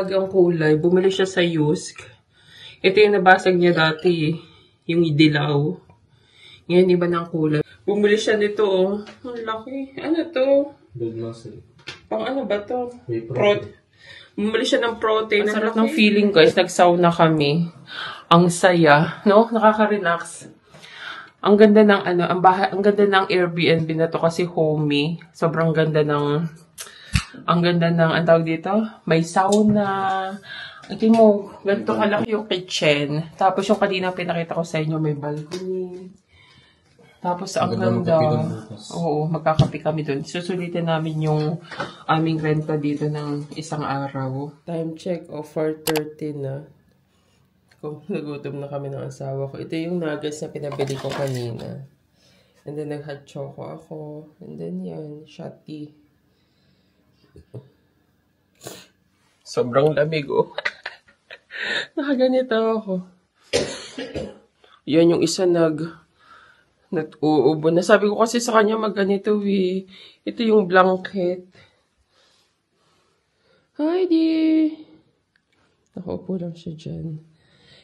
bagang kulay. Bumili siya sa Yusk. Ito yung nabasag niya dati. Yung dilaw. Ngayon, iba ng kulay. Bumili siya nito, oh. Ang laki. Ano to? Big muscle. Pang ano ba to? Bumili siya ng protein. Ang sarap ng feeling, guys. Nag-sauna kami. Ang saya. No? Nakaka-relax. Ang ganda ng ano, ang ganda ng Airbnb na to kasi homey. Sobrang ganda ng ang tawag dito, may sauna. Ito mo, ganito kalaki yung kitchen. Tapos yung kanina pinakita ko sa inyo, may balcony. Tapos ang ganda. Oo, magkakape kami dun. Susulitin namin yung aming renta dito ng isang araw. Time check, 4:30 na. Nagutom na kami ng asawa ko. Ito yung nuggets na pinabili ko kanina. And then nag-hot choco ako. And then yan, shot tea. Sobrang lamig, oh. Nakaganito ako. Yan yung isa nag-uubo. Nasabi ko kasi sa kanya magganito, eh. Ito yung blanket. Heidi! Nakaupo lang siya dyan.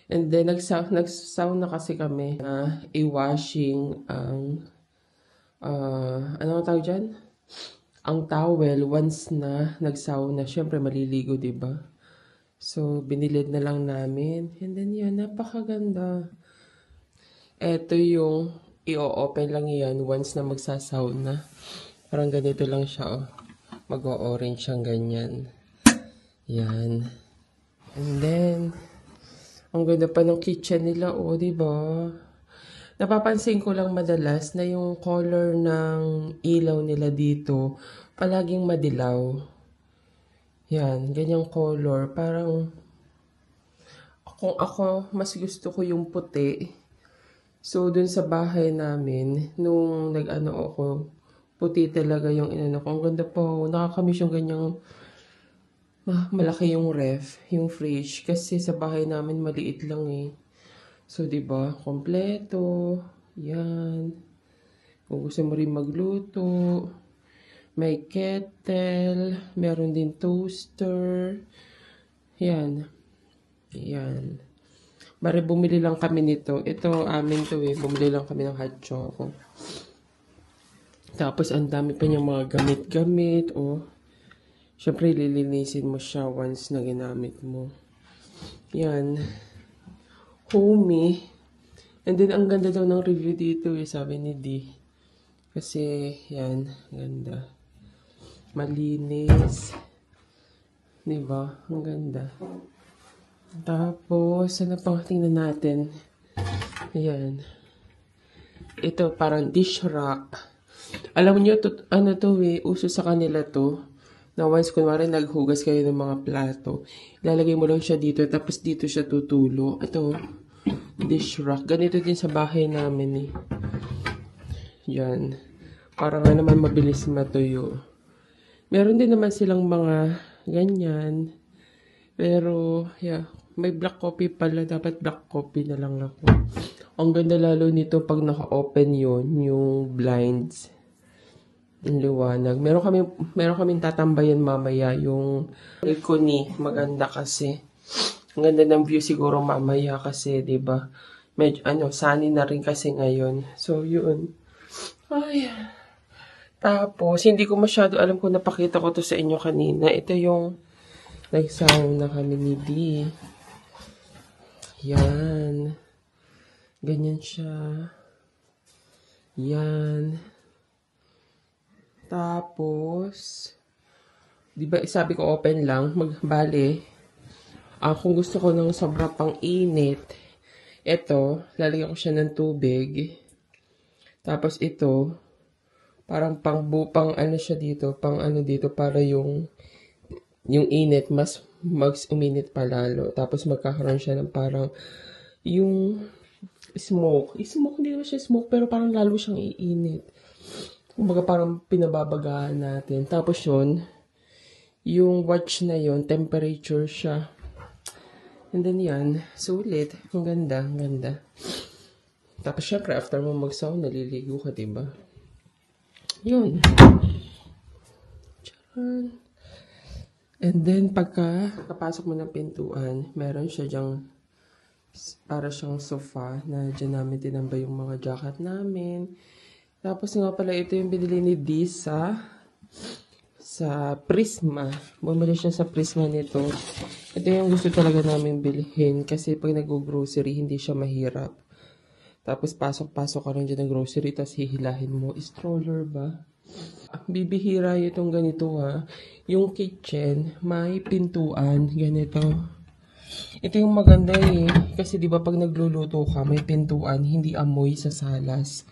And then, nag-sauna kasi kami na i-washing ang, ano ang tawag dyan? Ang towel once na nag-sauna. Siyempre, maliligo, diba? So, binilid na lang namin. And then, yan, napakaganda. Ito yung i-open lang yan once na magsasauna. Parang ganito lang siya, oh. Mag-o-orange siyang ganyan. Yan. And then, ang ganda pa ng kitchen nila, oh, diba? Napapansin ko lang madalas na yung color ng ilaw nila dito, palaging madilaw. Yan, ganyang color. Parang, ako, mas gusto ko yung puti. So, dun sa bahay namin, nung nag-ano ako, puti talaga yung inano ko. Ang ganda po, nakakamiss yung ganyang malaki yung ref, yung fridge. Kasi sa bahay namin maliit lang eh. So, diba? Kompleto. Yan. Kung gusto mo rin magluto. May kettle. Meron din toaster. Yan. Yan. Bari bumili lang kami nito. Ito amin to eh. Bumili lang kami ng hot choco. Tapos ang dami pa niyang mga gamit-gamit. Oh. Siyempre, lilinisin mo siya once na ginamit mo. Yan. Homey. And then, ang ganda daw ng review dito eh, sabi ni D. Kasi, yan, ganda. Malinis. Diba? Ang ganda. Tapos, ano pang tingnan natin? Ayan. Ito, parang dish rack. Alam niyo, ano to eh, uso sa kanila to. Na once, kunwari, naghugas kayo ng mga plato, ilalagay mo lang siya dito, tapos dito siya tutulo. Ito, dish rack. Ganito din sa bahay namin eh. Yan. Para nga naman mabilis matuyo. Meron din naman silang mga ganyan. Pero, yeah, may black coffee pala. Dapat black coffee na lang ako. Ang ganda lalo nito pag naka-open yon yung blinds. Yung liwanag. Meron kaming tatambayan mamaya yung balcony. Maganda kasi. Ang ganda ng view siguro mamaya kasi, 'di ba? Medyo sunny na rin kasi ngayon. So, yun. Ay. Tapos, hindi ko masyado alam kung napakita ko to sa inyo kanina. Ito yung nag-sauna kami ni D. Yan. Ganyan siya. Yan. Tapos, di ba sabi ko open lang, magbali. Kung gusto ko ng sobrang pang init, ito, lalagyan ko siya ng tubig. Tapos ito, parang pang ano siya dito, pang ano dito, para yung init, mas uminit pa lalo. Tapos magkakaroon siya ng parang, yung smoke, hindi naman siya smoke, pero parang lalo siyang iinit. Kumbaga parang pinababagahan natin. Tapos yun, yung watch na yun, temperature siya. And then yan, sulit. Ang ganda, ang ganda. Tapos syempre, after mo mag-sauna, naliligo ka, diba? Yun. Charan. And then, kapasok mo ng pintuan, meron siya dyang para siyang sofa na dyan namin tinambay yung mga jacket namin. Tapos nga pala, ito yung binili ni Disa sa Prisma. Bumili siya sa Prisma nito. Ito yung gusto talaga namin bilhin kasi pag nag-grocery, hindi siya mahirap. Tapos pasok-pasok ka rin dyan ng grocery, tapos hihilahin mo. Stroller ba? Bibihira itong ganito ha. Yung kitchen, may pintuan. Ganito. Ito yung maganda eh. Kasi di ba pag nagluluto ka, may pintuan, hindi amoy sa salas.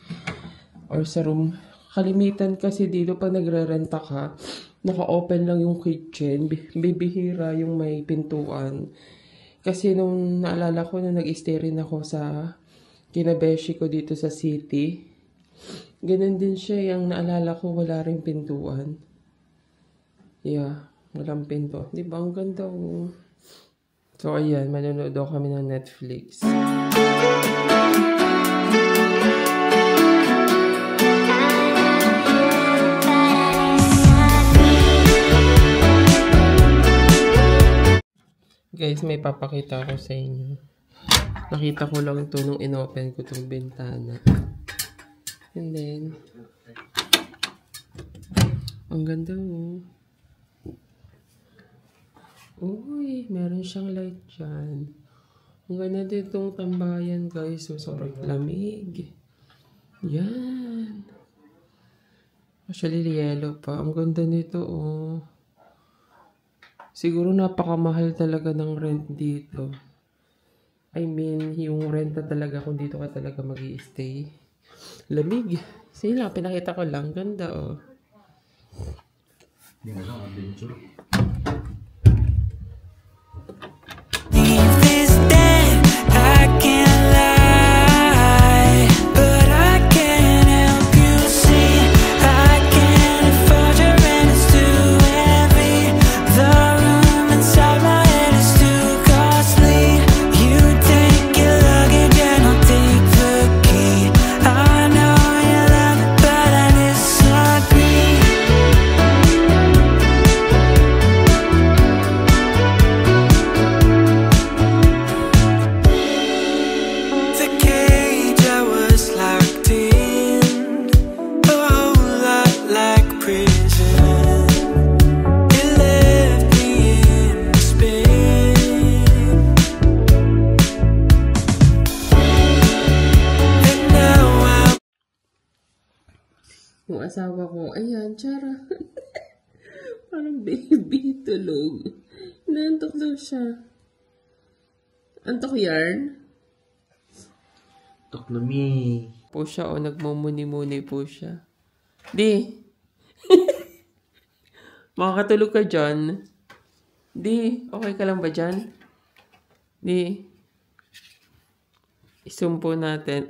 Or sa room. Kalimitan kasi dito pag nagre-renta ka, naka-open lang yung kitchen. Bibihira yung may pintuan. Kasi nung naalala ko, nung nag-stay rin ako sa kinabeshi ko dito sa city, ganun din siya, yung naalala ko, wala rin pintuan. Yeah, walang pinto. Di ba? Ang ganda oh. So, ayan, manonood daw kami ng Netflix. Guys, may papakita ko sa inyo. Nakita ko lang ito nung inopen ko itong bintana. And then, ang ganda oh. Uy, meron siyang light dyan. Ang ganda ditong tambayan guys. So, sobrang lamig. Yan. Actually, yellow pa. Ang ganda nito oh. Siguro napakamahal talaga ng rent dito. I mean, yung renta talaga kung dito ka talaga mag-i-stay. Lamig. Sige lang, pinakita ko lang. Ganda oh. Yung asawa ko, ayan, tsara. Parang baby tulog. Naantok daw siya. Antok yarn? Antok na mi. Po siya o nagmumuni-muni po siya. Di. Makakatulog ka dyan. Di. Okay ka lang ba dyan? Di. Isumpo natin.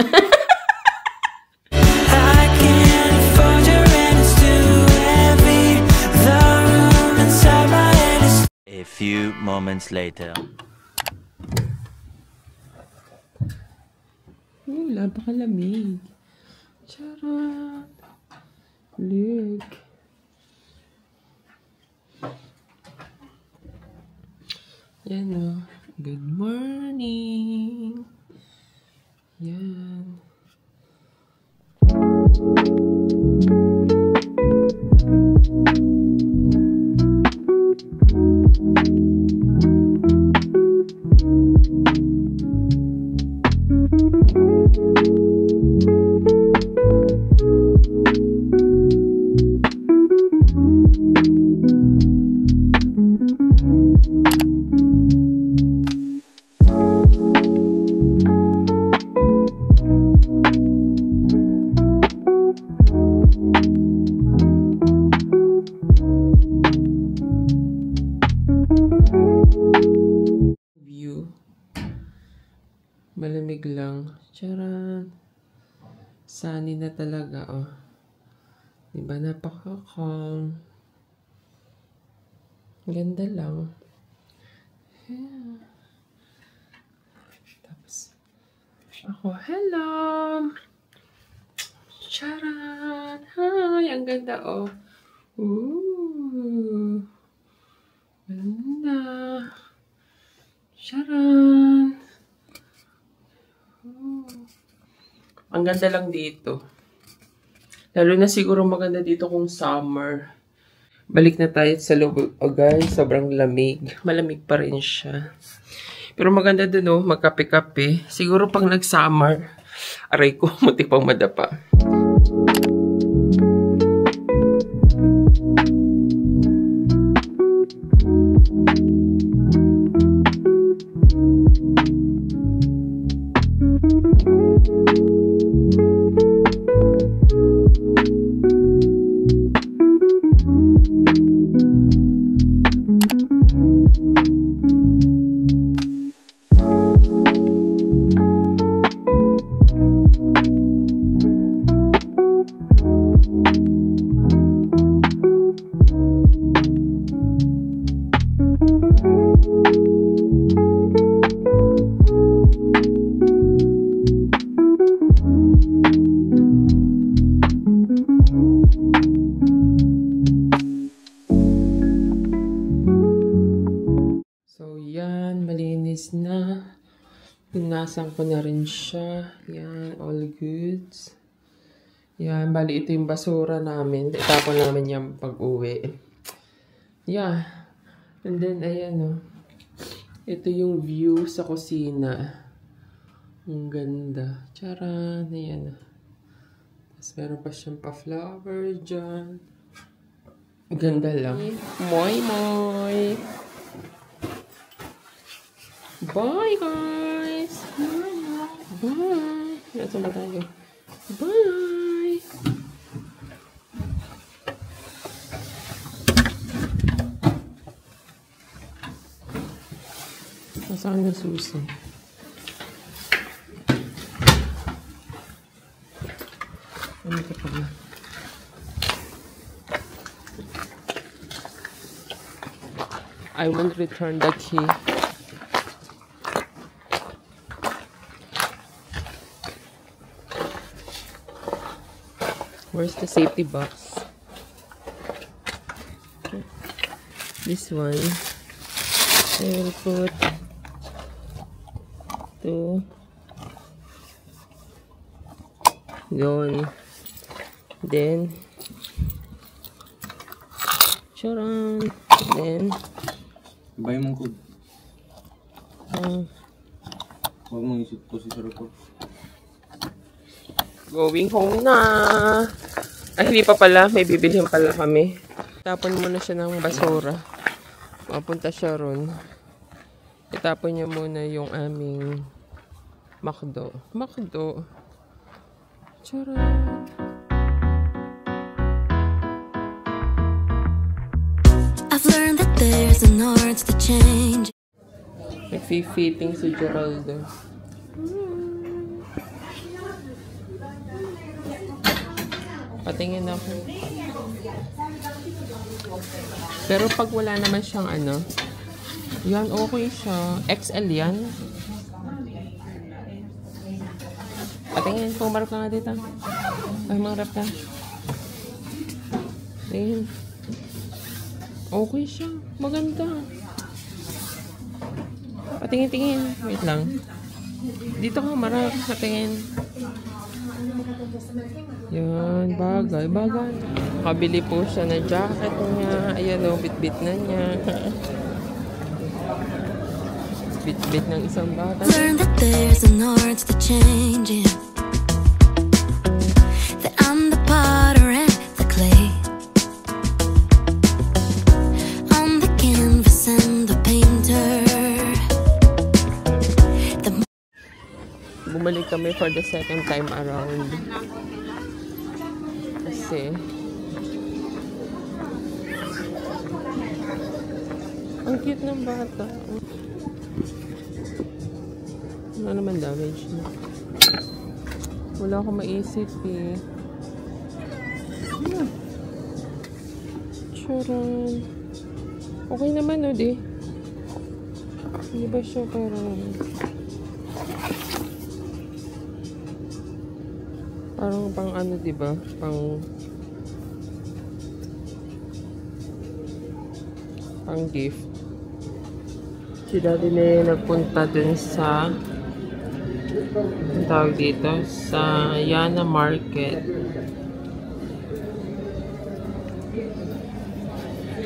A few moments later. Wala, baka lamig. Charot. Lig. Yan o. Good morning. Yan. Malamig lang. Charan. Sunny na talaga, oh. Diba, napaka-calm. Ganda lang. Yeah. Tapos, ako, hello! Charan! Hi! Ang ganda, oh. Ooh. Ganda. Charan! Ang ganda lang dito. Lalo na siguro maganda dito kung summer. Balik na tayo sa loob. Oh guys, sobrang lamig. Malamig pa rin siya. Pero maganda dun oh, magkape-kape. Siguro pag nag-summer, aray ko, muti pang madapa. Na pinasan ko na rin siya. Yan, all goods. Yan, bali ito yung basura namin. Itapon namin yan pag-uwi. Yeah. And then, ayan o. Ito yung view sa kusina. Ang ganda. Charan. Ayan o. Tapos meron pa siyang pa-flower dyan. Ganda lang. Moy, moy. Bye, guys! Bye! Nasaan ba tayo? Bye! Nasaan na susi? Ano ito pala? I will return the key. Where's the safety box? This one. I will put to doon. Then charan. Then Ibay mong code. Huwag mong isip ko si Sarapot. Going home na. Ay, hindi pa pala. May bibilhin pala kami. Tapon muna siya ng basura. Mapunta siya ron. Itapon niya muna yung aming McDo. McDo. Charan. I've learned that there's an art to change. Nagfi-fitting si Geraldo. Patingin ako. Pero pag wala naman siyang ano, yan, okay siya. XL yan. Patingin, pumarap ka nga dito. Ay, mangarap ka. Tingin. Okay siya. Maganda. Patingin-tingin. Wait lang. Dito ka marap. Patingin. Yan. Bagay. Bagay. Kabili po siya na jacket niya. Ayan o. Bit-bit na niya. Bit-bit ng isang bata. Learn that there's an art to changing. That I'm the potter and the clay. I'm the canvas and the painter. Bumalik kami for the second time around. Kasi ang cute ng bata. Wala naman damage na. Wala akong maisip eh. Yeah. Charan. Okay naman o di. Hindi ba siya parang pang ano diba? Pang gift. Si Daddy na yung nagpunta dun sa ang tawag dito, sa Yana Market.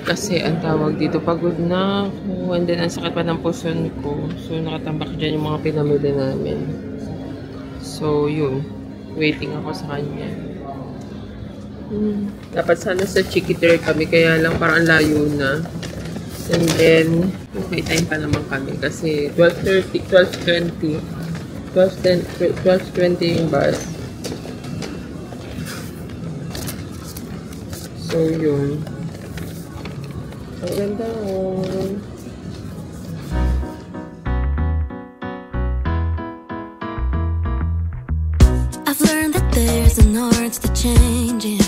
Kasi ang tawag dito, pagod na ako. And then, ang sakit pa ng puson ko. So, nakatambak dyan yung mga pinamili namin. So, yun. Waiting ako sa kanya. Dapat sana sa Chiquiter kami, kaya lang parang layo na. And then, may time pa naman kami kasi 12:20 yung bus. So, yun. Ang ganda oh. I've learned that there's an art to changing